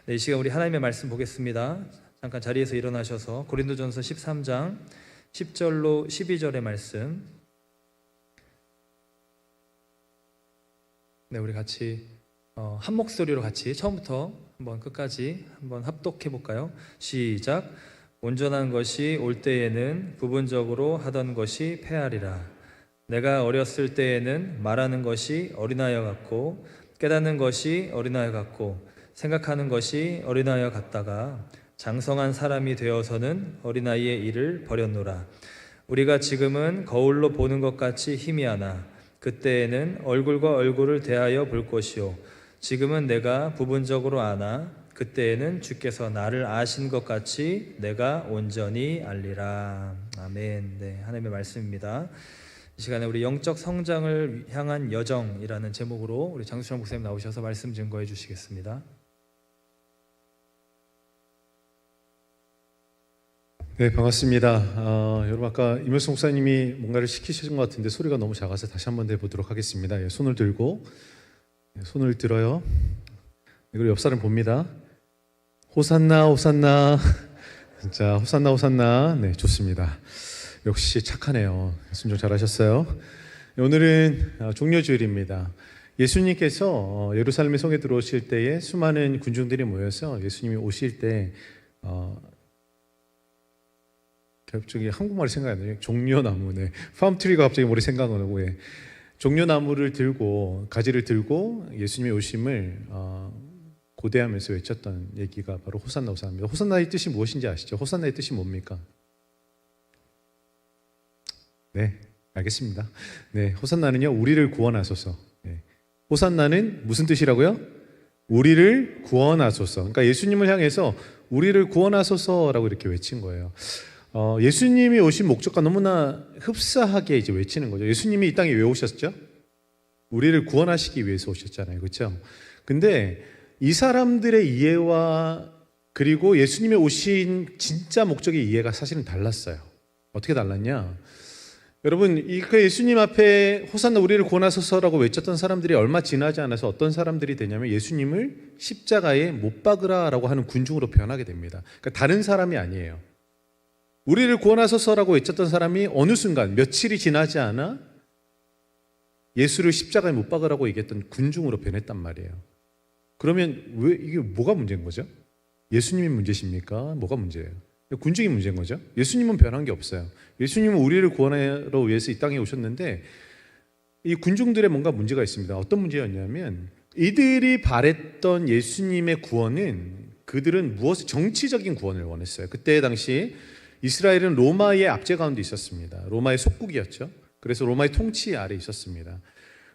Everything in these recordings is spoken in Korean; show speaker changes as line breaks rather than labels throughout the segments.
네, 이 시간 우리 하나님의 말씀 보겠습니다. 잠깐 자리에서 일어나셔서 고린도전서 13장 10절로 12절의 말씀, 네, 우리 같이 한 목소리로 같이 처음부터 한번 끝까지 한번 합독해 볼까요? 시작. 온전한 것이 올 때에는 부분적으로 하던 것이 패하리라. 내가 어렸을 때에는 말하는 것이 어린아이와 같고 깨닫는 것이 어린아이와 같고 생각하는 것이 어린아이와 같다가 장성한 사람이 되어서는 어린아이의 일을 버렸노라. 우리가 지금은 거울로 보는 것 같이 희미하나 그때에는 얼굴과 얼굴을 대하여 볼 것이요 지금은 내가 부분적으로 아나 그때에는 주께서 나를 아신 것 같이 내가 온전히 알리라. 아멘. 네, 하나님의 말씀입니다. 이 시간에 우리 영적 성장을 향한 여정이라는 제목으로 우리 장수철 목사님 나오셔서 말씀 증거해 주시겠습니다.
네, 반갑습니다. 여러분 아까 임효성 목사님이 뭔가를 시키신 것 같은데 소리가 너무 작아서 다시 한번 해보도록 하겠습니다. 예, 손을 들고 손을 들어요. 그리고 옆 사람 봅니다. 호산나 호산나. 자, 호산나 호산나. 네, 좋습니다. 역시 착하네요. 순종 잘하셨어요. 오늘은 종려주일입니다. 예수님께서 예루살렘의 성에 들어오실 때에 수많은 군중들이 모여서 예수님이 오실 때 갑자기 한국말이 생각이 안 나요. 종려나무, 네. 팜트리가 갑자기 머리 생각나고, 예. 종려나무를 들고 가지를 들고 예수님의 오심을 고대하면서 외쳤던 얘기가 바로 호산나 호산나입니다. 호산나의 뜻이 무엇인지 아시죠? 호산나의 뜻이 뭡니까? 네, 알겠습니다. 네, 호산나는요, 우리를 구원하소서. 네. 호산나는 무슨 뜻이라고요? 우리를 구원하소서. 그러니까 예수님을 향해서 우리를 구원하소서라고 이렇게 외친 거예요. 예수님이 오신 목적과 너무나 흡사하게 이제 외치는 거죠. 예수님이 이 땅에 왜 오셨죠? 우리를 구원하시기 위해서 오셨잖아요. 그렇죠? 근데 이 사람들의 이해와 그리고 예수님이 오신 진짜 목적의 이해가 사실은 달랐어요. 어떻게 달랐냐? 여러분, 그 예수님 앞에 호산나 우리를 구원하소서라고 외쳤던 사람들이 얼마 지나지 않아서 어떤 사람들이 되냐면 예수님을 십자가에 못 박으라라고 하는 군중으로 변하게 됩니다. 그러니까 다른 사람이 아니에요. 우리를 구원하소서라고 외쳤던 사람이 어느 순간 며칠이 지나지 않아 예수를 십자가에 못 박으라고 얘기했던 군중으로 변했단 말이에요. 그러면 왜 이게 뭐가 문제인 거죠? 예수님이 문제십니까? 뭐가 문제예요? 군중이 문제인 거죠. 예수님은 변한 게 없어요. 예수님은 우리를 구원하러 위해서 이 땅에 오셨는데 이 군중들의 뭔가 문제가 있습니다. 어떤 문제였냐면 이들이 바랬던 예수님의 구원은 그들은 무엇을 정치적인 구원을 원했어요. 그때 당시 이스라엘은 로마의 압제 가운데 있었습니다. 로마의 속국이었죠. 그래서 로마의 통치 아래 있었습니다.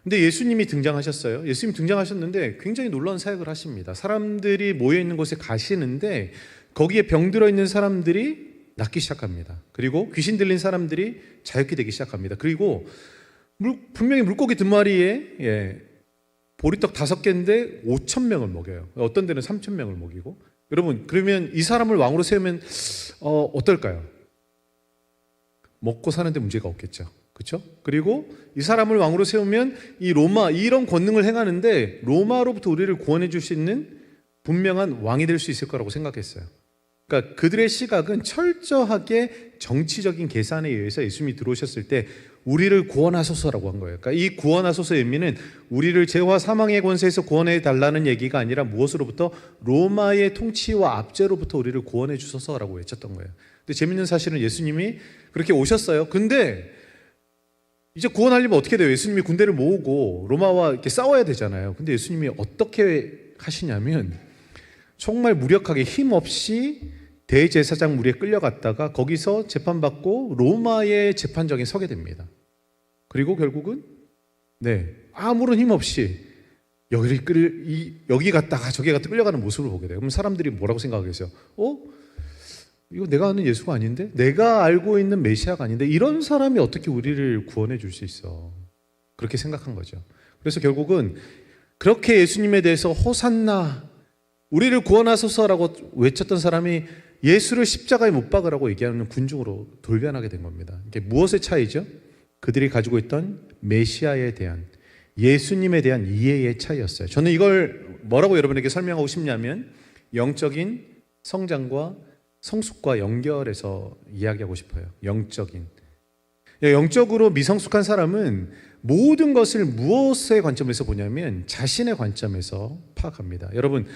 근데 예수님이 등장하셨어요. 예수님 등장하셨는데 굉장히 놀라운 사역을 하십니다. 사람들이 모여있는 곳에 가시는데 거기에 병들어 있는 사람들이 낫기 시작합니다. 그리고 귀신 들린 사람들이 자유케 되기 시작합니다. 그리고 분명히 물고기 2마리에 보리떡 5개인데 5,000명을 먹여요. 어떤 데는 3,000명을 먹이고. 여러분, 그러면 이 사람을 왕으로 세우면 어떨까요? 먹고 사는데 문제가 없겠죠. 그렇죠? 그리고 이 사람을 왕으로 세우면 이 로마 이런 권능을 행하는데 로마로부터 우리를 구원해 줄 수 있는 분명한 왕이 될 수 있을 거라고 생각했어요. 그러니까 그들의 시각은 철저하게 정치적인 계산에 의해서 예수님이 들어오셨을 때 우리를 구원하소서라고 한 거예요. 그러니까 이 구원하소서의 의미는 우리를 죄와 사망의 권세에서 구원해 달라는 얘기가 아니라 무엇으로부터? 로마의 통치와 압제로부터 우리를 구원해 주소서라고 외쳤던 거예요. 근데 재밌는 사실은 예수님이 그렇게 오셨어요. 근데 이제 구원하려면 어떻게 돼요? 예수님이 군대를 모으고 로마와 이렇게 싸워야 되잖아요. 근데 예수님이 어떻게 하시냐면 정말 무력하게 힘없이 대제사장 무리에 끌려갔다가 거기서 재판받고 로마의 재판정에 서게 됩니다. 그리고 결국은 아무런 힘 없이 여기 갔다가 저기 갔다 끌려가는 모습을 보게 돼요. 그럼 사람들이 뭐라고 생각하겠어요? 이거 내가 아는 예수가 아닌데? 내가 알고 있는 메시아가 아닌데? 이런 사람이 어떻게 우리를 구원해 줄 수 있어? 그렇게 생각한 거죠. 그래서 결국은 그렇게 예수님에 대해서 호산나 우리를 구원하소서라고 외쳤던 사람이 예수를 십자가에 못 박으라고 얘기하는 군중으로 돌변하게 된 겁니다. 이게 무엇의 차이죠? 그들이 가지고 있던 메시아에 대한 예수님에 대한 이해의 차이였어요. 저는 이걸 뭐라고 여러분에게 설명하고 싶냐면 영적인 성장과 성숙과 연결해서 이야기하고 싶어요. 영적으로 미성숙한 사람은 모든 것을 무엇의 관점에서 보냐면 자신의 관점에서 파악합니다. 여러분,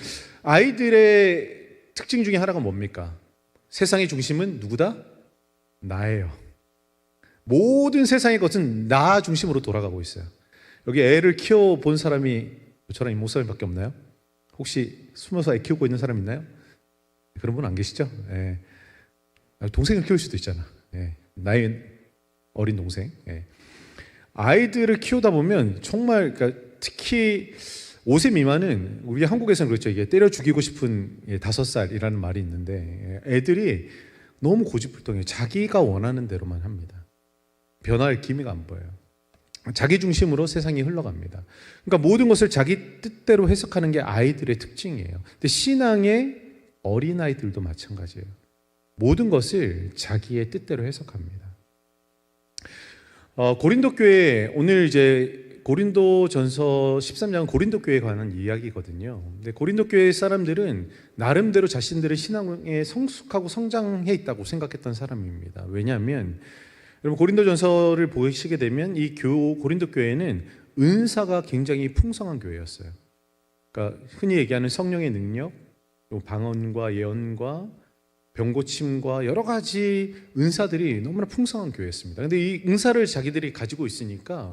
아이들의 특징 중에 하나가 뭡니까? 세상의 중심은 누구다? 나예요. 모든 세상의 것은 나 중심으로 돌아가고 있어요. 여기 애를 키워본 사람이 저랑 이 목사님밖에 없나요? 혹시 숨어서 애 키우고 있는 사람 있나요? 그런 분 안 계시죠? 예. 동생을 키울 수도 있잖아. 예. 나이 어린 동생. 예. 아이들을 키우다 보면 정말, 그러니까 특히 5세 미만은 우리 한국에서는 그렇죠. 이게 때려 죽이고 싶은 5살이라는 말이 있는데 애들이 너무 고집불통해요. 자기가 원하는 대로만 합니다. 변화할 기미가 안 보여요. 자기 중심으로 세상이 흘러갑니다. 그러니까 모든 것을 자기 뜻대로 해석하는 게 아이들의 특징이에요. 근데 신앙의 어린아이들도 마찬가지예요. 모든 것을 자기의 뜻대로 해석합니다. 고린도 교회, 오늘 이제 고린도전서 13장은 고린도 교회에 관한 이야기거든요. 근데 고린도 교회 사람들은 나름대로 자신들의 신앙에 성숙하고 성장해 있다고 생각했던 사람입니다. 왜냐하면 여러분 고린도전서를 보시게 되면 이 고린도 교회는 은사가 굉장히 풍성한 교회였어요. 그러니까 흔히 얘기하는 성령의 능력, 방언과 예언과 병고침과 여러 가지 은사들이 너무나 풍성한 교회였습니다. 근데 이 은사를 자기들이 가지고 있으니까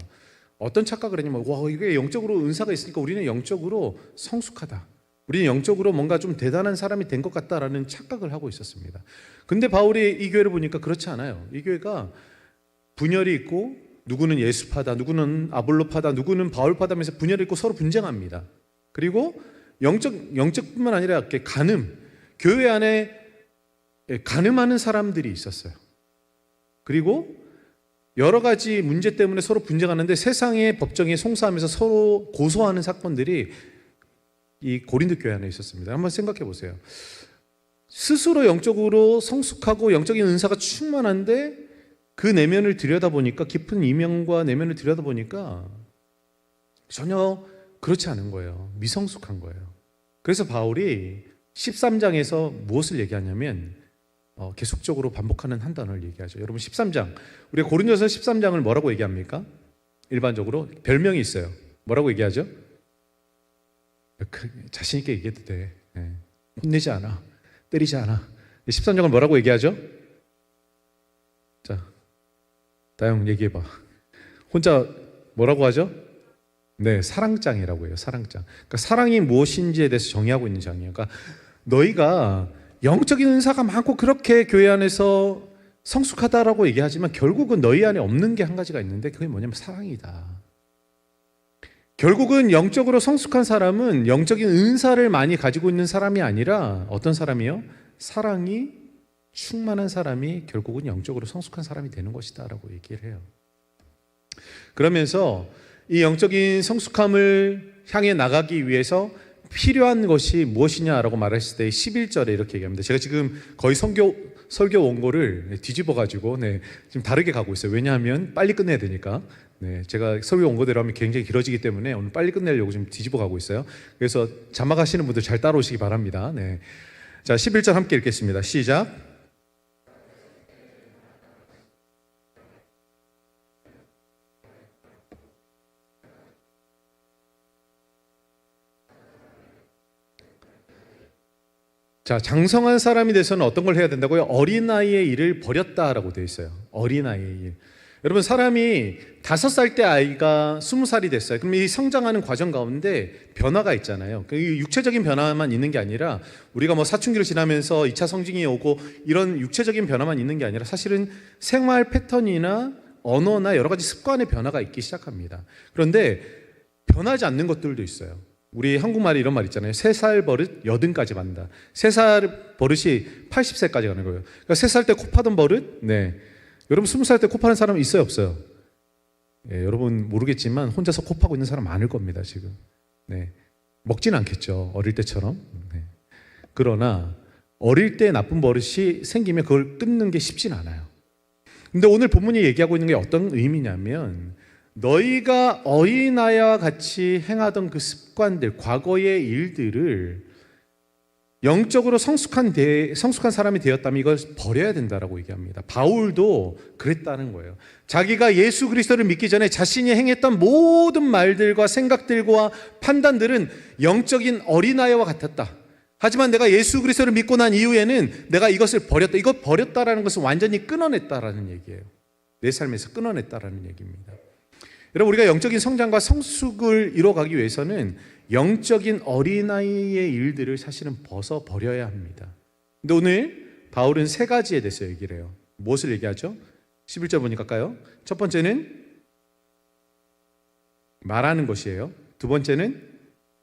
어떤 착각을 했냐면, 와, 이게 영적으로 은사가 있으니까 우리는 영적으로 성숙하다, 우리는 영적으로 뭔가 좀 대단한 사람이 된 것 같다라는 착각을 하고 있었습니다. 근데 바울이 이 교회를 보니까 그렇지 않아요. 이 교회가 분열이 있고 누구는 예수파다, 누구는 아볼로파다, 누구는 바울파다 하면서 분열이 있고 서로 분쟁합니다. 그리고 영적뿐만 아니라 이렇게 교회 안에 간음하는 사람들이 있었어요. 그리고 여러 가지 문제 때문에 서로 분쟁하는데 세상의 법정에 송사하면서 서로 고소하는 사건들이 이 고린도 교회 안에 있었습니다. 한번 생각해 보세요. 스스로 영적으로 성숙하고 영적인 은사가 충만한데 그 내면을 들여다보니까, 깊은 이면과 내면을 들여다보니까 전혀 그렇지 않은 거예요. 미성숙한 거예요. 그래서 바울이 13장에서 무엇을 얘기하냐면 계속적으로 반복하는 한 단어를 얘기하죠. 여러분 13장, 우리가 고린도서 13장을 뭐라고 얘기합니까? 일반적으로 별명이 있어요. 뭐라고 얘기하죠? 자신 있게 얘기해도 돼. 혼내지 않아, 때리지 않아. 13장을 뭐라고 얘기하죠? 자, 다영 얘기해봐. 혼자 뭐라고 하죠? 네, 사랑장이라고 해요. 사랑장. 그러니까 사랑이 무엇인지에 대해서 정의하고 있는 장이에요. 그러니까 너희가 영적인 은사가 많고 그렇게 교회 안에서 성숙하다라고 얘기하지만 결국은 너희 안에 없는 게 한 가지가 있는데 그게 뭐냐면 사랑이다. 결국은 영적으로 성숙한 사람은 영적인 은사를 많이 가지고 있는 사람이 아니라 어떤 사람이요? 사랑이 충만한 사람이 결국은 영적으로 성숙한 사람이 되는 것이다 라고 얘기를 해요. 그러면서 이 영적인 성숙함을 향해 나가기 위해서 필요한 것이 무엇이냐라고 말했을 때 11절에 이렇게 얘기합니다. 제가 지금 거의 설교 원고를 뒤집어가지고 지금 다르게 가고 있어요. 왜냐하면 빨리 끝내야 되니까. 제가 설교 원고대로 하면 굉장히 길어지기 때문에 오늘 빨리 끝내려고 지금 뒤집어 가고 있어요. 그래서 자막하시는 분들 잘 따라오시기 바랍니다. 자, 11절 함께 읽겠습니다. 시작. 자, 장성한 사람이 돼서는 어떤 걸 해야 된다고요? 어린아이의 일을 버렸다라고 되어 있어요. 어린아이의 일. 여러분, 사람이 5살 때 아이가 20살이 됐어요. 그럼 이 성장하는 과정 가운데 변화가 있잖아요. 그 육체적인 변화만 있는 게 아니라 우리가 뭐 사춘기를 지나면서 2차 성징이 오고 이런 육체적인 변화만 있는 게 아니라 사실은 생활 패턴이나 언어나 여러 가지 습관의 변화가 있기 시작합니다. 그런데 변하지 않는 것들도 있어요. 우리 한국말에 이런 말 있잖아요. 3살 버릇 80까지 만다. 3살 버릇이 80세까지 가는 거예요. 그러니까 3살 때 코 파던 버릇, 여러분 20살 때 코 파는 사람 있어요, 없어요? 여러분 모르겠지만 혼자서 코 파고 있는 사람 많을 겁니다, 지금. 먹진 않겠죠, 어릴 때처럼. 그러나 어릴 때 나쁜 버릇이 생기면 그걸 끊는 게 쉽진 않아요. 근데 오늘 본문이 얘기하고 있는 게 어떤 의미냐면 너희가 어린아이와 같이 행하던 그 습관들, 과거의 일들을 영적으로 성숙한 사람이 되었다면 이걸 버려야 된다라고 얘기합니다. 바울도 그랬다는 거예요. 자기가 예수 그리스도를 믿기 전에 자신이 행했던 모든 말들과 생각들과 판단들은 영적인 어린아이와 같았다. 하지만 내가 예수 그리스도를 믿고 난 이후에는 내가 이것을 버렸다. 이것 버렸다라는 것은 완전히 끊어냈다라는 얘기예요. 내 삶에서 끊어냈다라는 얘기입니다. 여러분, 우리가 영적인 성장과 성숙을 이뤄가기 위해서는 영적인 어린아이의 일들을 사실은 벗어버려야 합니다. 근데 오늘 바울은 세 가지에 대해서 얘기를 해요. 무엇을 얘기하죠? 11절 보니까 갈까요? 첫 번째는 말하는 것이에요. 두 번째는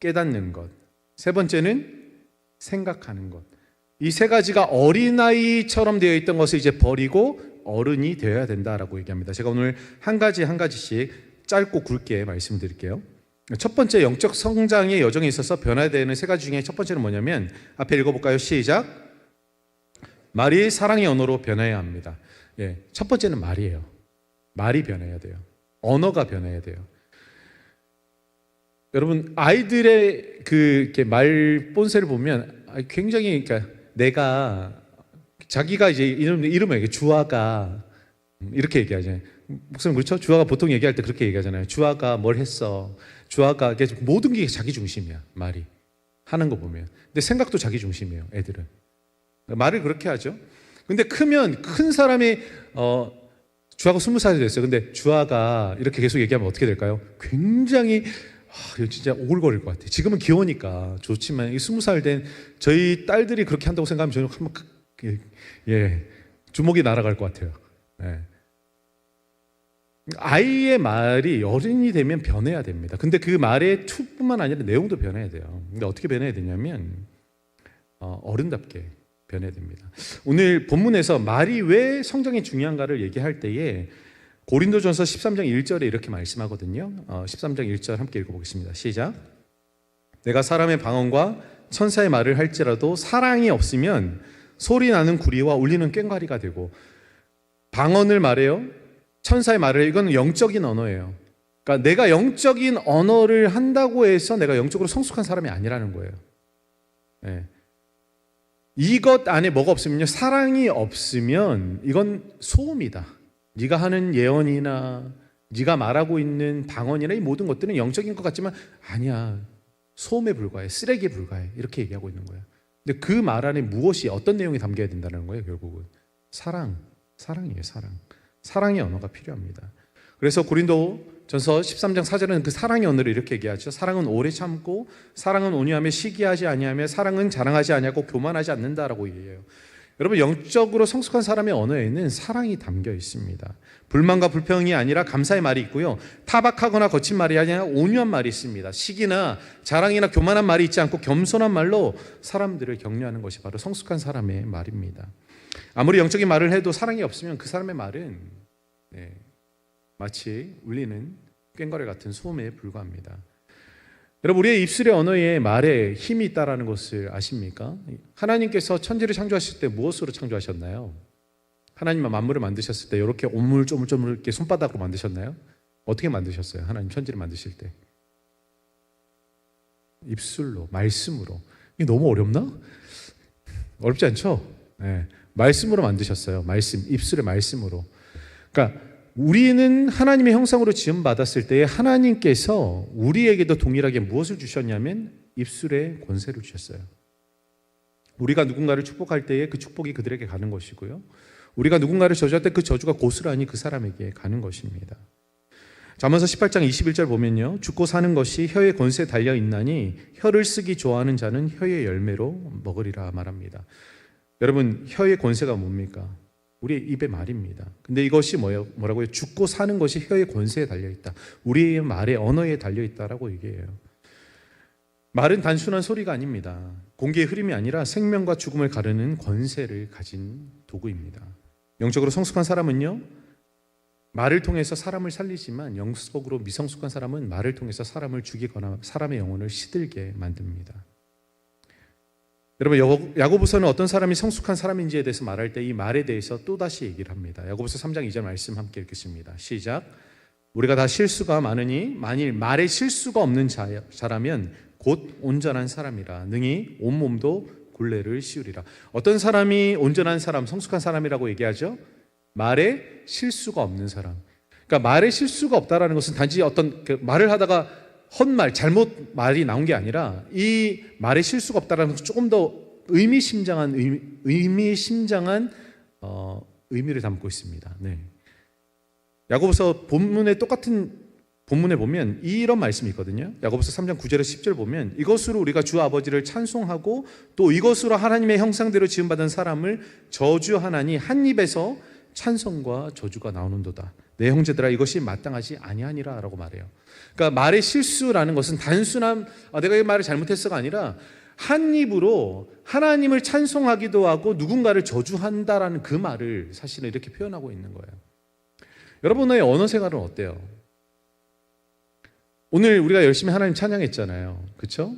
깨닫는 것. 세 번째는 생각하는 것. 이 세 가지가 어린아이처럼 되어 있던 것을 이제 버리고 어른이 되어야 된다라고 얘기합니다. 제가 오늘 한 가지씩 짧고 굵게 말씀드릴게요. 첫 번째, 영적 성장의 여정에 있어서 변화되는 세 가지 중에 첫 번째는 뭐냐면, 앞에 읽어볼까요? 시작. 말이 사랑의 언어로 변해야 합니다. 첫 번째는 말이에요. 말이 변해야 돼요. 언어가 변해야 돼요. 여러분, 아이들의 이렇게 말 본새를 보면 굉장히, 그러니까 내가 자기가 이제 이름을 얘기해. 주아가 이렇게 얘기하잖아요. 목사님 그렇죠? 주아가 보통 얘기할 때 그렇게 얘기하잖아요. 주아가 뭘 했어? 주아가 모든 게 자기 중심이야. 말이 하는 거 보면. 근데 생각도 자기 중심이에요. 애들은 말을 그렇게 하죠. 근데 크면 큰 사람이 주아가 20살이 됐어요. 근데 주아가 이렇게 계속 얘기하면 어떻게 될까요? 굉장히 진짜 오글거릴 것 같아요. 지금은 귀여우니까 좋지만 이 20살 된 저희 딸들이 그렇게 한다고 생각하면 저는 한번 주먹이 날아갈 것 같아요. 아이의 말이 어른이 되면 변해야 됩니다. 근데 그 말의 투뿐만 아니라 내용도 변해야 돼요. 근데 어떻게 변해야 되냐면 어른답게 변해야 됩니다. 오늘 본문에서 말이 왜 성장이 중요한가를 얘기할 때에 고린도전서 13장 1절에 이렇게 말씀하거든요. 13장 1절 함께 읽어보겠습니다. 시작. 내가 사람의 방언과 천사의 말을 할지라도 사랑이 없으면 소리 나는 구리와 울리는 꽹과리가 되고, 방언을 말해요. 천사의 말을 해요. 이건 영적인 언어예요. 그러니까 내가 영적인 언어를 한다고 해서 내가 영적으로 성숙한 사람이 아니라는 거예요. 이것 안에 뭐가 없으면요, 사랑이 없으면 이건 소음이다. 네가 하는 예언이나 네가 말하고 있는 방언이나 이 모든 것들은 영적인 것 같지만 아니야, 소음에 불과해, 쓰레기에 불과해, 이렇게 얘기하고 있는 거예요. 근데 그 말 안에 무엇이, 어떤 내용이 담겨야 된다는 거예요. 결국은 사랑이에요. 사랑의 언어가 필요합니다. 그래서 고린도전서 13장 4절은 그 사랑의 언어를 이렇게 얘기하죠. 사랑은 오래 참고, 사랑은 온유하며 시기하지 아니하며, 사랑은 자랑하지 아니하고 교만하지 않는다라고 얘기해요. 여러분, 영적으로 성숙한 사람의 언어에는 사랑이 담겨 있습니다. 불만과 불평이 아니라 감사의 말이 있고요, 타박하거나 거친 말이 아니라 온유한 말이 있습니다. 시기나 자랑이나 교만한 말이 있지 않고 겸손한 말로 사람들을 격려하는 것이 바로 성숙한 사람의 말입니다. 아무리 영적인 말을 해도 사랑이 없으면 그 사람의 말은 마치 울리는 꽹과리 같은 소음에 불과합니다. 여러분, 우리의 입술의 언어에 말에 힘이 있다는 것을 아십니까? 하나님께서 천지를 창조하실 때 무엇으로 창조하셨나요? 하나님 만물을 만드셨을 때 이렇게 오물조물조물 이렇게 손바닥으로 만드셨나요? 어떻게 만드셨어요? 하나님 천지를 만드실 때 입술로, 말씀으로. 이게 너무 어렵나? 어렵지 않죠? 말씀으로 만드셨어요. 말씀, 입술의 말씀으로. 그러니까 우리는 하나님의 형상으로 지음받았을 때에 하나님께서 우리에게도 동일하게 무엇을 주셨냐면 입술의 권세를 주셨어요. 우리가 누군가를 축복할 때에 그 축복이 그들에게 가는 것이고요, 우리가 누군가를 저주할 때 그 저주가 고스란히 그 사람에게 가는 것입니다. 잠언서 18장 21절 보면요, 죽고 사는 것이 혀의 권세에 달려 있나니 혀를 쓰기 좋아하는 자는 혀의 열매로 먹으리라 말합니다. 여러분, 혀의 권세가 뭡니까? 우리의 입의 말입니다. 근데 이것이 뭐라고요? 죽고 사는 것이 혀의 권세에 달려있다. 우리의 말의 언어에 달려있다라고 얘기해요. 말은 단순한 소리가 아닙니다. 공기의 흐름이 아니라 생명과 죽음을 가르는 권세를 가진 도구입니다. 영적으로 성숙한 사람은요, 말을 통해서 사람을 살리지만 영적으로 미성숙한 사람은 말을 통해서 사람을 죽이거나 사람의 영혼을 시들게 만듭니다. 여러분, 야고보서는 어떤 사람이 성숙한 사람인지에 대해서 말할 때 이 말에 대해서 또다시 얘기를 합니다. 야고보서 3장 2절 말씀 함께 읽겠습니다. 시작. 우리가 다 실수가 많으니 만일 말에 실수가 없는 자라면 곧 온전한 사람이라 능히 온몸도 골래를 씌우리라. 어떤 사람이 온전한 사람, 성숙한 사람이라고 얘기하죠? 말에 실수가 없는 사람. 그러니까 말에 실수가 없다라는 것은 단지 어떤 말을 하다가 헛말, 잘못 말이 나온 게 아니라 이 말에 실수가 없다라는 것은 조금 더 의미심장한 의미를 담고 있습니다. 네. 야고보서 본문에 똑같은 본문에 보면 이런 말씀이 있거든요. 야고보서 3장 9절에서 10절 보면 이것으로 우리가 주 아버지를 찬송하고 또 이것으로 하나님의 형상대로 지음받은 사람을 저주하나니 한 입에서 찬송과 저주가 나오는도다. 내 형제들아 이것이 마땅하지 아니하니라 라고 말해요. 그러니까 말의 실수라는 것은 단순한 내가 이 말을 잘못했어가 아니라 한 입으로 하나님을 찬송하기도 하고 누군가를 저주한다라는 그 말을 사실은 이렇게 표현하고 있는 거예요. 여러분의 언어 생활은 어때요? 오늘 우리가 열심히 하나님 찬양했잖아요. 그렇죠?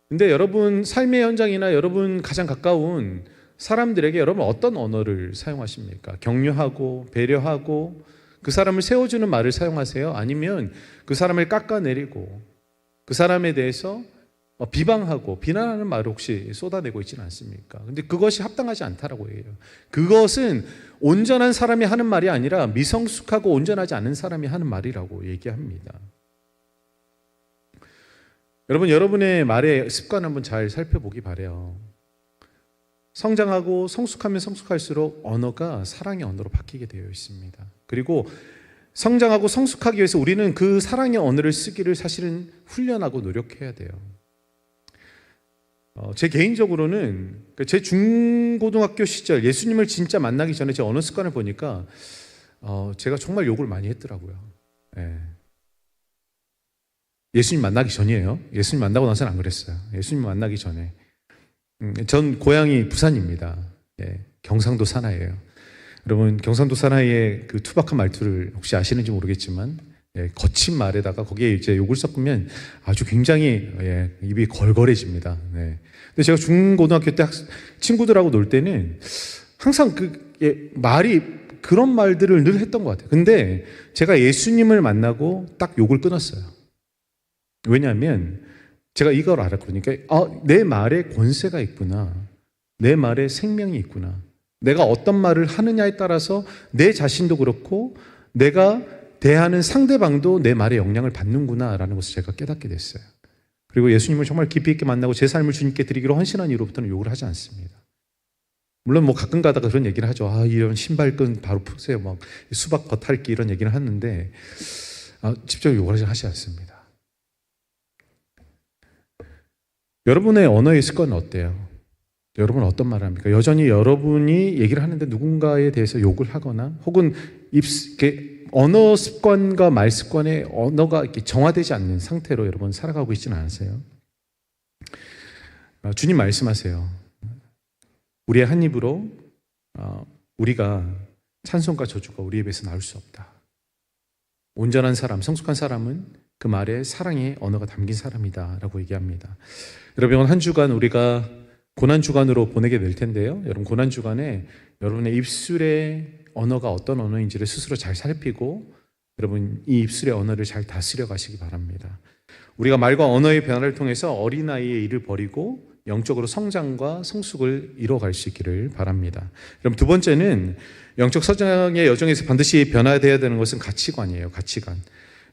근데 여러분 삶의 현장이나 여러분 가장 가까운 사람들에게 여러분 어떤 언어를 사용하십니까? 격려하고 배려하고 그 사람을 세워주는 말을 사용하세요? 아니면 그 사람을 깎아내리고 그 사람에 대해서 비방하고 비난하는 말을 혹시 쏟아내고 있지는 않습니까? 근데 그것이 합당하지 않다라고 해요. 그것은 온전한 사람이 하는 말이 아니라 미성숙하고 온전하지 않은 사람이 하는 말이라고 얘기합니다. 여러분, 여러분의 말의 습관 한번 잘 살펴보기 바래요. 성장하고 성숙하면 성숙할수록 언어가 사랑의 언어로 바뀌게 되어 있습니다. 그리고 성장하고 성숙하기 위해서 우리는 그 사랑의 언어를 쓰기를 사실은 훈련하고 노력해야 돼요. 제 개인적으로는 제 중고등학교 시절 예수님을 진짜 만나기 전에 제 언어 습관을 보니까 제가 정말 욕을 많이 했더라고요. 예수님 만나기 전이에요. 예수님 만나고 나서는 안 그랬어요. 예수님 만나기 전에. 전 고향이 부산입니다. 경상도 산하예요. 여러분 경상도 산하의 그 투박한 말투를 혹시 아시는지 모르겠지만 거친 말에다가 거기에 이제 욕을 섞으면 아주 굉장히 입이 걸걸해집니다. 근데 제가 중고등학교 때 친구들하고 놀 때는 항상 말이 그런 말들을 늘 했던 것 같아요. 근데 제가 예수님을 만나고 딱 욕을 끊었어요. 왜냐하면 제가 이걸 알았거든요. 내 말에 권세가 있구나. 내 말에 생명이 있구나. 내가 어떤 말을 하느냐에 따라서 내 자신도 그렇고 내가 대하는 상대방도 내 말에 영향을 받는구나라는 것을 제가 깨닫게 됐어요. 그리고 예수님을 정말 깊이 있게 만나고 제 삶을 주님께 드리기로 헌신한 이후로부터는 욕을 하지 않습니다. 물론 가끔 가다가 그런 얘기를 하죠. 이런 신발끈 바로 푸세요. 막 수박 겉핥기 이런 얘기를 하는데 직접 욕을 하지 않습니다. 여러분의 언어의 습관은 어때요? 여러분은 어떤 말을 합니까? 여전히 여러분이 얘기를 하는데 누군가에 대해서 욕을 하거나 혹은 언어 습관과 말 습관에 언어가 이렇게 정화되지 않는 상태로 여러분 살아가고 있지는 않으세요? 주님 말씀하세요. 우리의 한 입으로 우리가 찬송과 저주가 우리 입에서 나올 수 없다. 온전한 사람, 성숙한 사람은 그 말에 사랑의 언어가 담긴 사람이다 라고 얘기합니다. 여러분 한 주간 우리가 고난주간으로 보내게 될 텐데요. 여러분 고난주간에 여러분의 입술의 언어가 어떤 언어인지를 스스로 잘 살피고 여러분 이 입술의 언어를 잘 다스려 가시기 바랍니다. 우리가 말과 언어의 변화를 통해서 어린아이의 일을 버리고 영적으로 성장과 성숙을 이뤄갈 수 있기를 바랍니다. 여러분 두 번째는 영적 성장의 여정에서 반드시 변화되어야 되는 것은 가치관이에요. 가치관.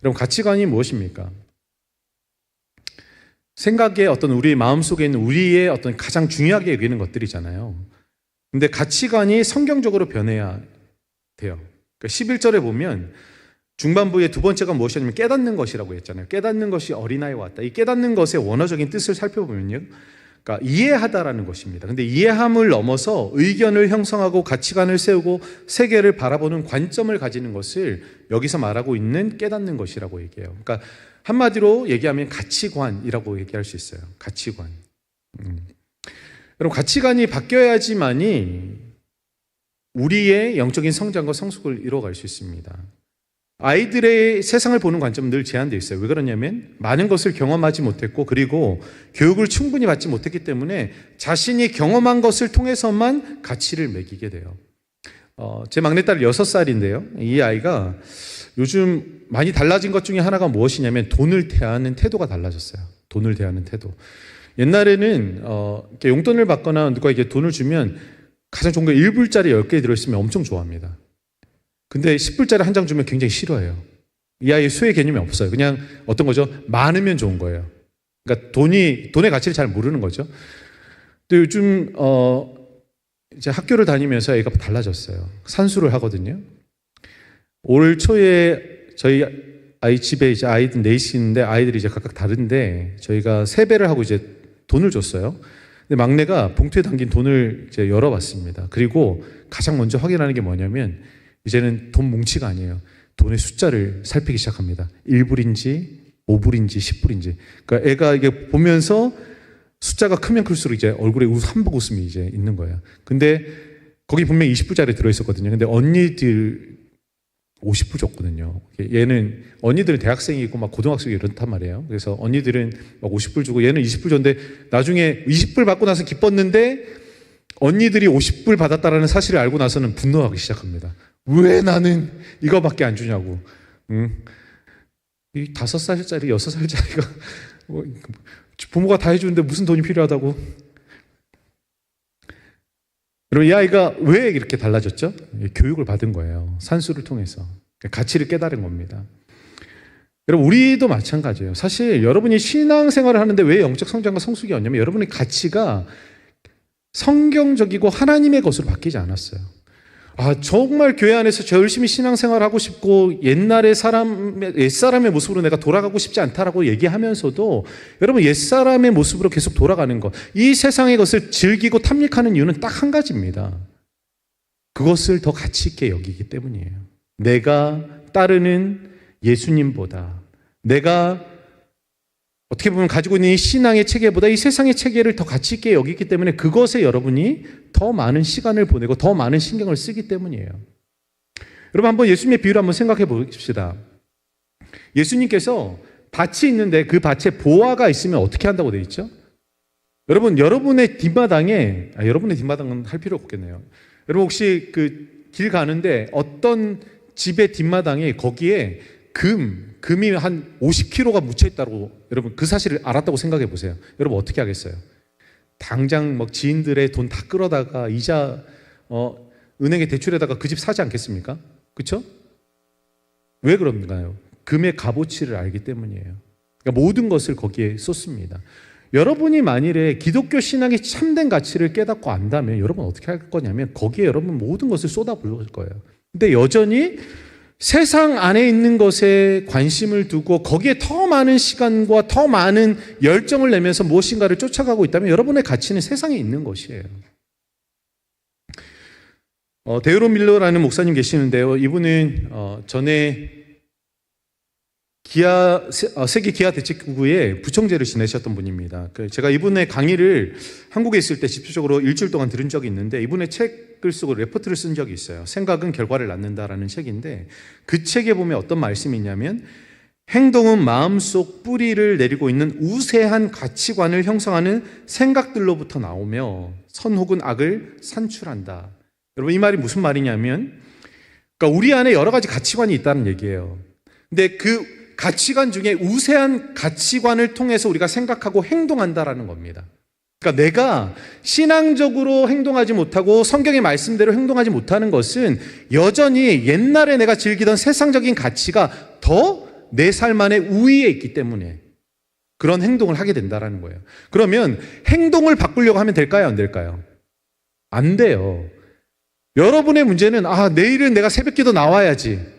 여러분 가치관이 무엇입니까? 생각의 어떤 우리 마음속에 있는 우리의 어떤 가장 중요하게 여기는 것들이잖아요. 근데 가치관이 성경적으로 변해야 돼요. 그러니까 11절에 보면 중반부의 두 번째가 무엇이냐면 깨닫는 것이라고 했잖아요. 깨닫는 것이 어린아이와 같다. 이 깨닫는 것의 원어적인 뜻을 살펴보면요. 그러니까 이해하다라는 것입니다. 근데 이해함을 넘어서 의견을 형성하고 가치관을 세우고 세계를 바라보는 관점을 가지는 것을 여기서 말하고 있는 깨닫는 것이라고 얘기해요. 그러니까 한마디로 얘기하면 가치관이라고 얘기할 수 있어요. 가치관. 여러분 가치관이 바뀌어야지만이 우리의 영적인 성장과 성숙을 이뤄갈 수 있습니다. 아이들의 세상을 보는 관점은 늘 제한되어 있어요. 왜 그러냐면 많은 것을 경험하지 못했고 그리고 교육을 충분히 받지 못했기 때문에 자신이 경험한 것을 통해서만 가치를 매기게 돼요. 제 막내딸 6살인데요. 이 아이가 요즘 많이 달라진 것 중에 하나가 무엇이냐면 돈을 대하는 태도가 달라졌어요. 돈을 대하는 태도. 옛날에는 이렇게 용돈을 받거나 누가 이게 돈을 주면 가장 좋은 거 1불짜리 10개 들어있으면 엄청 좋아합니다. 근데 10불짜리 한 장 주면 굉장히 싫어해요. 이 아이의 수의 개념이 없어요. 그냥 어떤 거죠? 많으면 좋은 거예요. 그러니까 돈의 가치를 잘 모르는 거죠. 또 요즘 이제 학교를 다니면서 애가 달라졌어요. 산수를 하거든요. 올 초에 저희 아이 집에 이제 아이들 넷인데 아이들이 이제 각각 다른데 저희가 세배를 하고 이제 돈을 줬어요. 근데 막내가 봉투에 담긴 돈을 이제 열어봤습니다. 그리고 가장 먼저 확인하는 게 뭐냐면 이제는 돈 뭉치가 아니에요. 돈의 숫자를 살피기 시작합니다. 1불인지 5불인지 10불인지. 그러니까 애가 이게 보면서 숫자가 크면 클수록 이제 얼굴에 한복 웃음이 이제 있는 거예요. 근데 거기 분명히 20불짜리 들어있었거든요. 근데 언니들 50불 줬거든요. 얘는 언니들은 대학생이고 막 고등학생이 이렇단 말이에요. 그래서 언니들은 막 50불 주고 얘는 20불 줬는데 나중에 20불 받고 나서 기뻤는데 언니들이 50불 받았다라는 사실을 알고 나서는 분노하기 시작합니다. 왜 나는 이거밖에 안 주냐고. 이 5살짜리 6살짜리가 뭐 부모가 다 해주는데 무슨 돈이 필요하다고. 여러분 이 아이가 왜 이렇게 달라졌죠? 교육을 받은 거예요. 산수를 통해서 가치를 깨달은 겁니다. 여러분 우리도 마찬가지예요. 사실 여러분이 신앙생활을 하는데 왜 영적 성장과 성숙이 없냐면 여러분의 가치가 성경적이고 하나님의 것으로 바뀌지 않았어요. 정말 교회 안에서 저 열심히 신앙생활 하고 싶고 옛날의 옛사람의 모습으로 내가 돌아가고 싶지 않다라고 얘기하면서도 여러분 옛사람의 모습으로 계속 돌아가는 것, 이 세상의 것을 즐기고 탐닉하는 이유는 딱 한 가지입니다. 그것을 더 가치 있게 여기기 때문이에요. 내가 따르는 예수님보다 내가 어떻게 보면 가지고 있는 이 신앙의 체계보다 이 세상의 체계를 더 가치 있게 여기기 때문에 그것에 여러분이 더 많은 시간을 보내고 더 많은 신경을 쓰기 때문이에요. 여러분 한번 예수님의 비유를 한번 생각해 봅시다. 예수님께서 밭이 있는데 그 밭에 보화가 있으면 어떻게 한다고 되어 있죠? 여러분의 뒷마당에 여러분의 뒷마당은 할 필요 없겠네요. 여러분 혹시 그 길 가는데 어떤 집의 뒷마당에 거기에 금이 한 50kg가 묻혀있다고 여러분 그 사실을 알았다고 생각해 보세요. 여러분 어떻게 하겠어요? 당장 막 지인들의 돈 다 끌어다가 이자 은행에 대출에다가 그 집 사지 않겠습니까? 그렇죠? 왜 그런가요? 금의 값어치를 알기 때문이에요. 그러니까 모든 것을 거기에 쏟습니다. 여러분이 만일에 기독교 신앙의 참된 가치를 깨닫고 안다면 여러분 어떻게 할 거냐면 거기에 여러분 모든 것을 쏟아부을 거예요. 근데 여전히 세상 안에 있는 것에 관심을 두고 거기에 더 많은 시간과 더 많은 열정을 내면서 무엇인가를 쫓아가고 있다면 여러분의 가치는 세상에 있는 것이에요. 데이로 밀러라는 목사님 계시는데요. 이분은 전에 세계 기아 대책기구의 부총재를 지내셨던 분입니다. 제가 이분의 강의를 한국에 있을 때 집중적으로 일주일 동안 들은 적이 있는데 이분의 책을 쓰고 레포트를 쓴 적이 있어요. 생각은 결과를 낳는다라는 책인데 그 책에 보면 어떤 말씀이 있냐면 행동은 마음속 뿌리를 내리고 있는 우세한 가치관을 형성하는 생각들로부터 나오며 선 혹은 악을 산출한다. 여러분 이 말이 무슨 말이냐면 그러니까 우리 안에 여러 가지 가치관이 있다는 얘기예요. 근데 그 가치관 중에 우세한 가치관을 통해서 우리가 생각하고 행동한다라는 겁니다. 그러니까 내가 신앙적으로 행동하지 못하고 성경의 말씀대로 행동하지 못하는 것은 여전히 옛날에 내가 즐기던 세상적인 가치가 더 내 삶 안에 우위에 있기 때문에 그런 행동을 하게 된다라는 거예요. 그러면 행동을 바꾸려고 하면 될까요? 안 될까요? 안 돼요. 여러분의 문제는 내일은 내가 새벽기도 나와야지.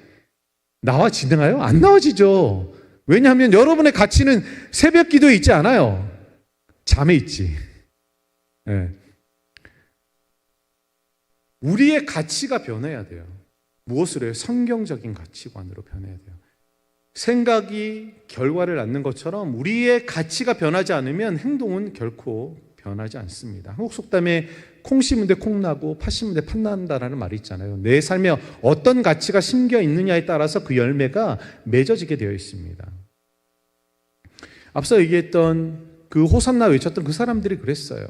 나와지나요? 안 나와지죠. 왜냐하면 여러분의 가치는 새벽 기도에 있지 않아요. 잠에 있지. 네. 우리의 가치가 변해야 돼요. 무엇으로 해요? 성경적인 가치관으로 변해야 돼요. 생각이 결과를 낳는 것처럼 우리의 가치가 변하지 않으면 행동은 결코 변하지 않습니다. 한국 속담에 콩 심은 데 콩 나고 팥 심은 데 팥 난다라는 말이 있잖아요. 내 삶에 어떤 가치가 심겨 있느냐에 따라서 그 열매가 맺어지게 되어 있습니다. 앞서 얘기했던 그 호산나 외쳤던 그 사람들이 그랬어요.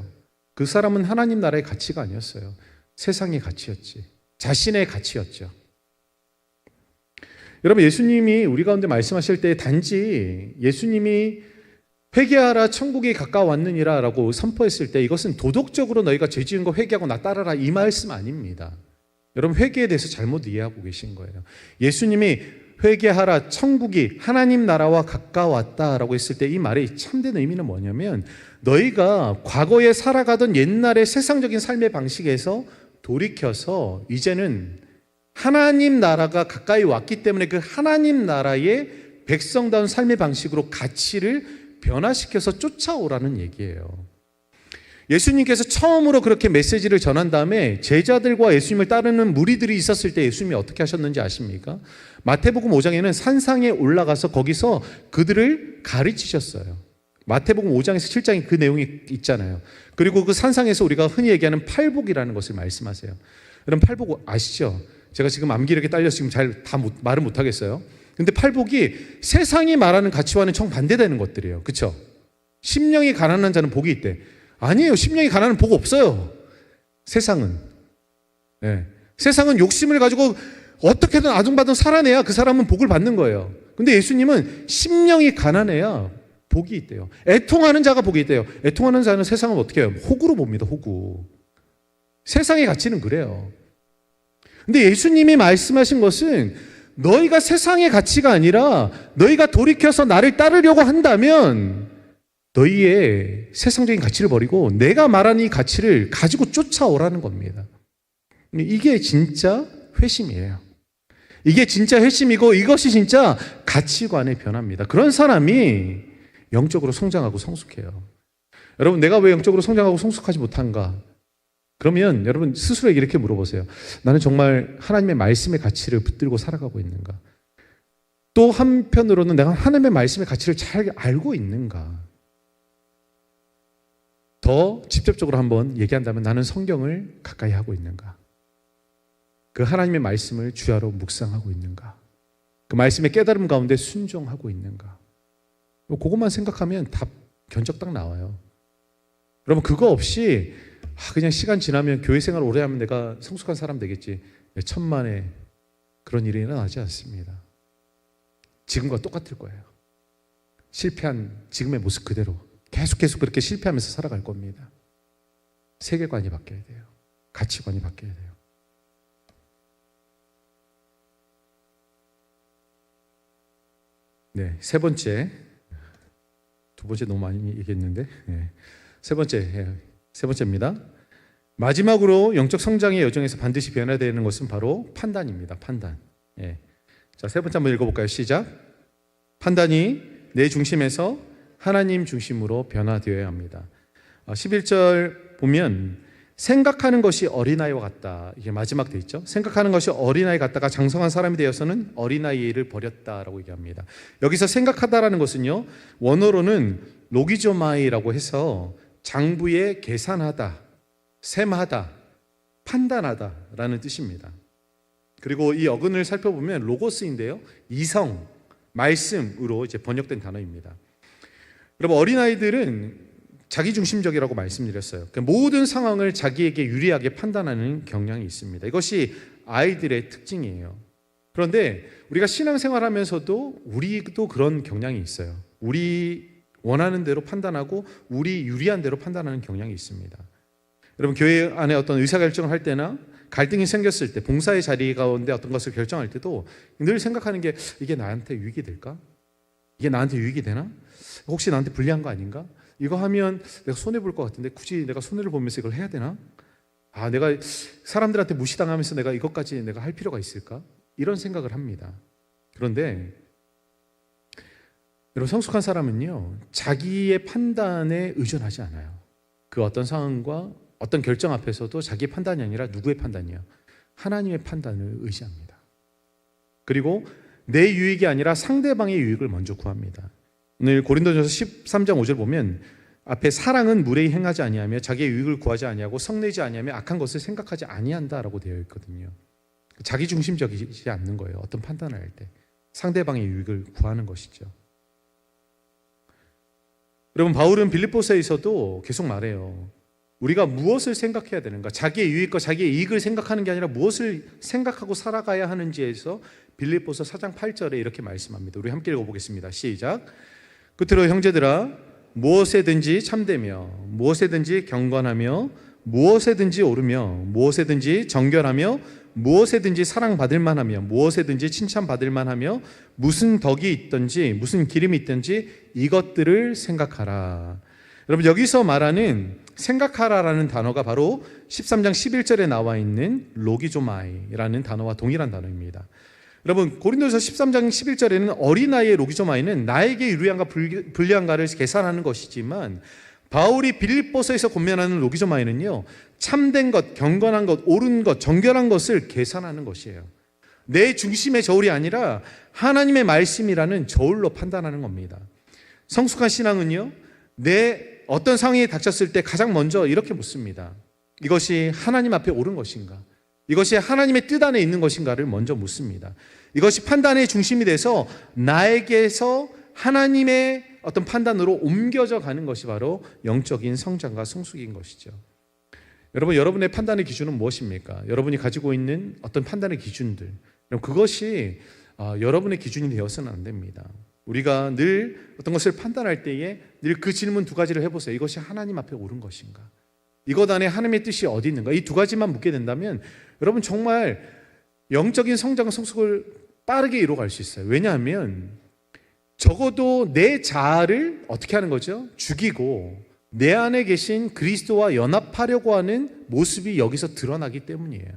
그 사람은 하나님 나라의 가치가 아니었어요. 세상의 가치였지. 자신의 가치였죠. 여러분 예수님이 우리 가운데 말씀하실 때 단지 예수님이 회개하라 천국이 가까웠느니라 라고 선포했을 때 이것은 도덕적으로 너희가 죄 지은 거 회개하고 나 따라라 이 말씀 아닙니다. 여러분 회개에 대해서 잘못 이해하고 계신 거예요. 예수님이 회개하라 천국이 하나님 나라와 가까웠다라고 했을 때 이 말의 참된 의미는 뭐냐면 너희가 과거에 살아가던 옛날의 세상적인 삶의 방식에서 돌이켜서 이제는 하나님 나라가 가까이 왔기 때문에 그 하나님 나라의 백성다운 삶의 방식으로 가치를 변화시켜서 쫓아오라는 얘기예요. 예수님께서 처음으로 그렇게 메시지를 전한 다음에 제자들과 예수님을 따르는 무리들이 있었을 때 예수님이 어떻게 하셨는지 아십니까? 마태복음 5장에는 산상에 올라가서 거기서 그들을 가르치셨어요. 마태복음 5장에서 7장에 그 내용이 있잖아요. 그리고 그 산상에서 우리가 흔히 얘기하는 팔복이라는 것을 말씀하세요. 여러분 팔복 아시죠? 제가 지금 암기력에 딸려서 지금 잘 다 말을 못하겠어요. 근데 팔복이 세상이 말하는 가치와는 정반대되는 것들이에요. 그렇죠? 심령이 가난한 자는 복이 있대. 아니에요. 심령이 가난한 복 없어요. 세상은. 네. 세상은 욕심을 가지고 어떻게든 아둥바둥 살아내야 그 사람은 복을 받는 거예요. 근데 예수님은 심령이 가난해야 복이 있대요. 애통하는 자가 복이 있대요. 애통하는 자는 세상은 어떻게 해요? 호구로 봅니다. 호구. 세상의 가치는 그래요. 근데 예수님이 말씀하신 것은 너희가 세상의 가치가 아니라 너희가 돌이켜서 나를 따르려고 한다면 너희의 세상적인 가치를 버리고 내가 말하는 이 가치를 가지고 쫓아오라는 겁니다. 이게 진짜 회심이에요. 이게 진짜 회심이고 이것이 진짜 가치관의 변화입니다. 그런 사람이 영적으로 성장하고 성숙해요. 여러분 내가 왜 영적으로 성장하고 성숙하지 못한가? 그러면 여러분 스스로에게 이렇게 물어보세요. 나는 정말 하나님의 말씀의 가치를 붙들고 살아가고 있는가? 또 한편으로는 내가 하나님의 말씀의 가치를 잘 알고 있는가? 더 직접적으로 한번 얘기한다면 나는 성경을 가까이 하고 있는가? 그 하나님의 말씀을 주야로 묵상하고 있는가? 그 말씀의 깨달음 가운데 순종하고 있는가? 그것만 생각하면 답 견적 딱 나와요. 여러분 그거 없이 그냥 시간 지나면 교회 생활 오래 하면 내가 성숙한 사람 되겠지. 천만에 그런 일이 일어나지 않습니다. 지금과 똑같을 거예요. 실패한 지금의 모습 그대로 계속 그렇게 실패하면서 살아갈 겁니다. 세계관이 바뀌어야 돼요. 가치관이 바뀌어야 돼요. 네, 세 번째. 두 번째 너무 많이 얘기했는데. 네. 세 번째입니다. 마지막으로 영적 성장의 여정에서 반드시 변화되는 것은 바로 판단입니다. 판단. 예. 자, 세 번째 한번 읽어볼까요? 시작. 판단이 내 중심에서 하나님 중심으로 변화되어야 합니다. 11절 보면 생각하는 것이 어린아이와 같다. 이게 마지막 돼 있죠. 생각하는 것이 어린아이 같다가 장성한 사람이 되어서는 어린아이를 버렸다라고 얘기합니다. 여기서 생각하다라는 것은요. 원어로는 로기조마이라고 해서 장부에 계산하다, 셈하다, 판단하다라는 뜻입니다. 그리고 이 어근을 살펴보면 로고스인데요. 이성, 말씀으로 이제 번역된 단어입니다. 여러분 어린아이들은 자기중심적이라고 말씀드렸어요. 그러니까 모든 상황을 자기에게 유리하게 판단하는 경향이 있습니다. 이것이 아이들의 특징이에요. 그런데 우리가 신앙생활하면서도 우리도 그런 경향이 있어요. 우리 원하는 대로 판단하고 우리 유리한 대로 판단하는 경향이 있습니다. 여러분 교회 안에 어떤 의사결정을 할 때나 갈등이 생겼을 때 봉사의 자리 가운데 어떤 것을 결정할 때도 늘 생각하는 게 이게 나한테 유익이 될까? 이게 나한테 유익이 되나? 혹시 나한테 불리한 거 아닌가? 이거 하면 내가 손해볼 것 같은데 굳이 내가 손해를 보면서 이걸 해야 되나? 내가 사람들한테 무시당하면서 내가 이것까지 내가 할 필요가 있을까? 이런 생각을 합니다. 그런데 여러분 성숙한 사람은요 자기의 판단에 의존하지 않아요. 그 어떤 상황과 어떤 결정 앞에서도 자기의 판단이 아니라 누구의 판단이요? 하나님의 판단을 의지합니다. 그리고 내 유익이 아니라 상대방의 유익을 먼저 구합니다. 오늘 고린도전서 13장 5절 보면 앞에 사랑은 무례히 행하지 아니하며 자기의 유익을 구하지 아니하고 성내지 아니하며 악한 것을 생각하지 아니한다라고 되어 있거든요. 자기 중심적이지 않는 거예요. 어떤 판단을 할 때 상대방의 유익을 구하는 것이죠. 여러분 바울은 빌립보서에서도 계속 말해요. 우리가 무엇을 생각해야 되는가? 자기의 유익과 자기의 이익을 생각하는 게 아니라 무엇을 생각하고 살아가야 하는지에서 빌립보서 4장 8절에 이렇게 말씀합니다. 우리 함께 읽어보겠습니다. 시작. 끝으로 형제들아 무엇에든지 참되며 무엇에든지 경건하며 무엇에든지 옳으며 무엇에든지 정결하며 무엇에든지 사랑받을 만하며 무엇에든지 칭찬받을 만하며 무슨 덕이 있든지 무슨 기름이 있든지 이것들을 생각하라. 여러분, 여기서 말하는 생각하라라는 단어가 바로 13장 11절에 나와 있는 로기조마이라는 단어와 동일한 단어입니다. 여러분, 고린도서 13장 11절에는 어린아이의 로기조마이는 나에게 유리한가 불리한가를 계산하는 것이지만, 바울이 빌립보서에서 권면하는 로기조마이는요, 참된 것, 경건한 것, 옳은 것, 정결한 것을 계산하는 것이에요. 내 중심의 저울이 아니라 하나님의 말씀이라는 저울로 판단하는 겁니다. 성숙한 신앙은요, 내 어떤 상황이 닥쳤을 때 가장 먼저 이렇게 묻습니다. 이것이 하나님 앞에 옳은 것인가? 이것이 하나님의 뜻 안에 있는 것인가를 먼저 묻습니다. 이것이 판단의 중심이 돼서 나에게서 하나님의 어떤 판단으로 옮겨져 가는 것이 바로 영적인 성장과 성숙인 것이죠. 여러분, 여러분의 판단의 기준은 무엇입니까? 여러분이 가지고 있는 어떤 판단의 기준들, 그것이 여러분의 기준이 되어서는 안 됩니다. 우리가 늘 어떤 것을 판단할 때에 늘 그 질문 두 가지를 해보세요. 이것이 하나님 앞에 옳은 것인가? 이것 안에 하나님의 뜻이 어디 있는가? 이 두 가지만 묻게 된다면 여러분 정말 영적인 성장과 성숙을 빠르게 이루어갈 수 있어요. 왜냐하면 적어도 내 자아를 어떻게 하는 거죠? 죽이고 내 안에 계신 그리스도와 연합하려고 하는 모습이 여기서 드러나기 때문이에요.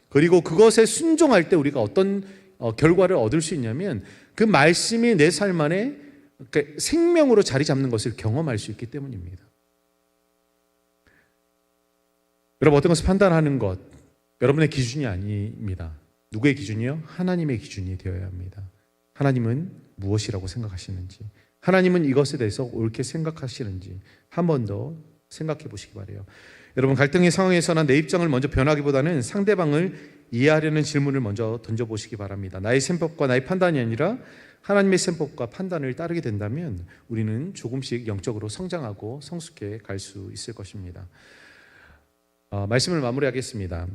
그리고 그것에 순종할 때 우리가 어떤 결과를 얻을 수 있냐면 그 말씀이 내 삶 안에 생명으로 자리 잡는 것을 경험할 수 있기 때문입니다. 여러분, 어떤 것을 판단하는 것 여러분의 기준이 아닙니다. 누구의 기준이요? 하나님의 기준이 되어야 합니다. 하나님은 무엇이라고 생각하시는지, 하나님은 이것에 대해서 옳게 생각하시는지 한 번 더 생각해 보시기 바라요. 여러분, 갈등의 상황에서는 내 입장을 먼저 변하기보다는 상대방을 이해하려는 질문을 먼저 던져보시기 바랍니다. 나의 셈법과 나의 판단이 아니라 하나님의 셈법과 판단을 따르게 된다면 우리는 조금씩 영적으로 성장하고 성숙해 갈 수 있을 것입니다. 말씀을 마무리하겠습니다.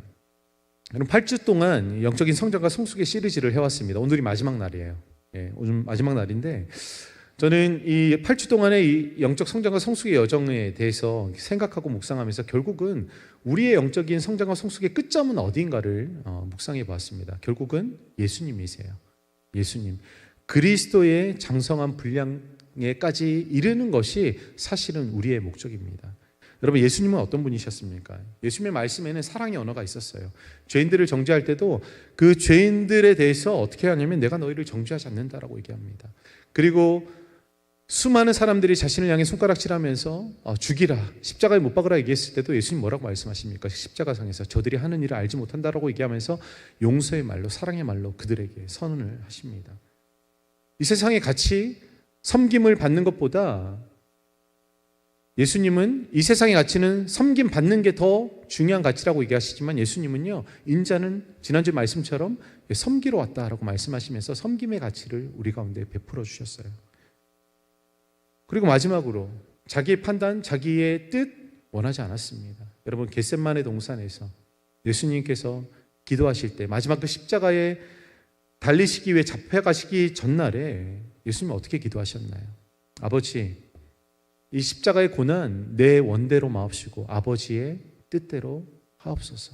여러분, 8주 동안 영적인 성장과 성숙의 시리즈를 해왔습니다. 오늘이 마지막 날이에요. 오늘 마지막 날인데 저는 이 8주 동안의 이 영적 성장과 성숙의 여정에 대해서 생각하고 묵상하면서 결국은 우리의 영적인 성장과 성숙의 끝점은 어디인가를 묵상해 보았습니다. 결국은 예수님이세요. 예수님. 그리스도의 장성한 분량에까지 이르는 것이 사실은 우리의 목적입니다. 여러분, 예수님은 어떤 분이셨습니까? 예수님의 말씀에는 사랑의 언어가 있었어요. 죄인들을 정죄할 때도 그 죄인들에 대해서 어떻게 하냐면 내가 너희를 정죄하지 않는다라고 얘기합니다. 그리고 수많은 사람들이 자신을 향해 손가락질하면서 죽이라, 십자가에 못 박으라 얘기했을 때도 예수님 뭐라고 말씀하십니까? 십자가상에서 저들이 하는 일을 알지 못한다라고 얘기하면서 용서의 말로, 사랑의 말로 그들에게 선언을 하십니다. 이 세상의 가치, 섬김을 받는 것보다 예수님은 이 세상의 가치는 섬김 받는 게 더 중요한 가치라고 얘기하시지만 예수님은요, 인자는 지난주 말씀처럼 섬기러 왔다라고 말씀하시면서 섬김의 가치를 우리 가운데 베풀어 주셨어요. 그리고 마지막으로 자기의 판단, 자기의 뜻 원하지 않았습니다. 여러분, 겟세마네 동산에서 예수님께서 기도하실 때 마지막 그 십자가에 달리시기 위해 잡혀가시기 전날에 예수님은 어떻게 기도하셨나요? 아버지, 이 십자가의 고난 내 원대로 마옵시고 아버지의 뜻대로 하옵소서.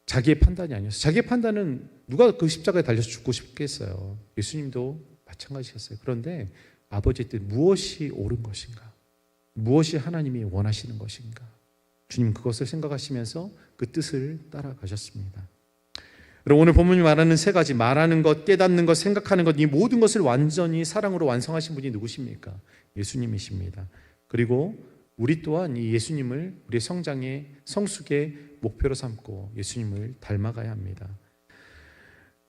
자기의 판단이 아니었어요. 자기의 판단은 누가 그 십자가에 달려서 죽고 싶겠어요. 예수님도 마찬가지였어요. 그런데 아버지의 뜻, 무엇이 옳은 것인가? 무엇이 하나님이 원하시는 것인가? 주님 그것을 생각하시면서 그 뜻을 따라가셨습니다. 여러분, 오늘 본문이 말하는 세 가지, 말하는 것, 깨닫는 것, 생각하는 것, 이 모든 것을 완전히 사랑으로 완성하신 분이 누구십니까? 예수님이십니다. 그리고 우리 또한 이 예수님을 우리의 성장의 성숙의 목표로 삼고 예수님을 닮아가야 합니다.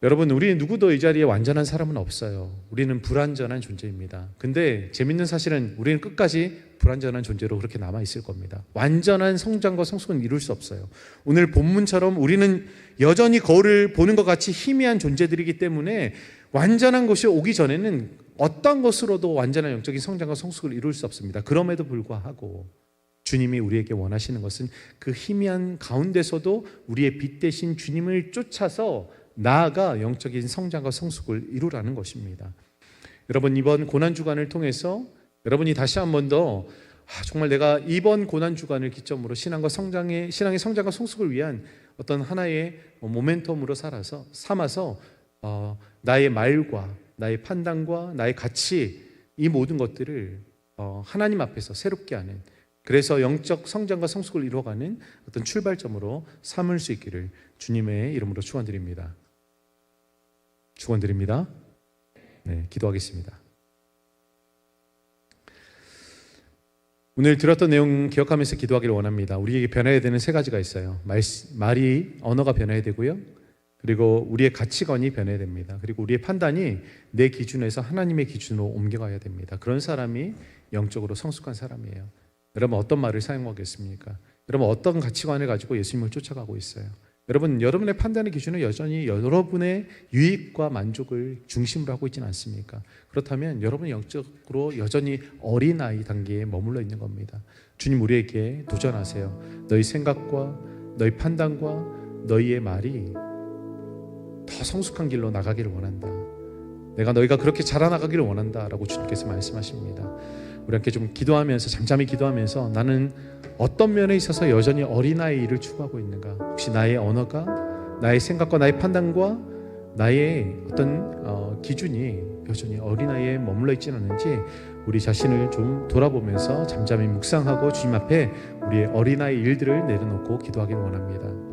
여러분, 우리 누구도 이 자리에 완전한 사람은 없어요. 우리는 불완전한 존재입니다. 근데 재밌는 사실은 우리는 끝까지 불완전한 존재로 그렇게 남아있을 겁니다. 완전한 성장과 성숙은 이룰 수 없어요. 오늘 본문처럼 우리는 여전히 거울을 보는 것 같이 희미한 존재들이기 때문에 완전한 것이 오기 전에는 어떤 것으로도 완전한 영적인 성장과 성숙을 이룰 수 없습니다. 그럼에도 불구하고 주님이 우리에게 원하시는 것은 그 희미한 가운데서도 우리의 빛 대신 주님을 쫓아서 나아가 영적인 성장과 성숙을 이루라는 것입니다. 여러분, 이번 고난주간을 통해서 여러분이 다시 한 번 더 정말 내가 이번 고난 주간을 기점으로 신앙의 성장과 성숙을 위한 어떤 하나의 모멘텀으로 삼아서 나의 말과 나의 판단과 나의 가치, 이 모든 것들을 하나님 앞에서 새롭게 하는, 그래서 영적 성장과 성숙을 이루어가는 어떤 출발점으로 삼을 수 있기를 주님의 이름으로 축원드립니다. 축원드립니다. 네, 기도하겠습니다. 오늘 들었던 내용 기억하면서 기도하기를 원합니다. 우리에게 변해야 되는 세 가지가 있어요. 언어가 변해야 되고요. 그리고 우리의 가치관이 변해야 됩니다. 그리고 우리의 판단이 내 기준에서 하나님의 기준으로 옮겨가야 됩니다. 그런 사람이 영적으로 성숙한 사람이에요. 여러분 어떤 말을 사용하겠습니까? 여러분 어떤 가치관을 가지고 예수님을 쫓아가고 있어요? 여러분의 판단의 기준은 여전히 여러분의 유익과 만족을 중심으로 하고 있지는 않습니까? 그렇다면 여러분은 영적으로 여전히 어린아이 단계에 머물러 있는 겁니다. 주님 우리에게 도전하세요. 너희 생각과 너희 판단과 너희의 말이 더 성숙한 길로 나가기를 원한다. 내가 너희가 그렇게 자라나가기를 원한다 라고 주님께서 말씀하십니다. 우리 함께 좀 기도하면서, 잠잠히 기도하면서, 나는 어떤 면에 있어서 여전히 어린아이를 추구하고 있는가? 혹시 나의 언어가, 나의 생각과 나의 판단과 나의 어떤 기준이 여전히 어린아이에 머물러 있지는 않은지 우리 자신을 좀 돌아보면서 잠잠히 묵상하고 주님 앞에 우리의 어린아이 일들을 내려놓고 기도하기를 원합니다.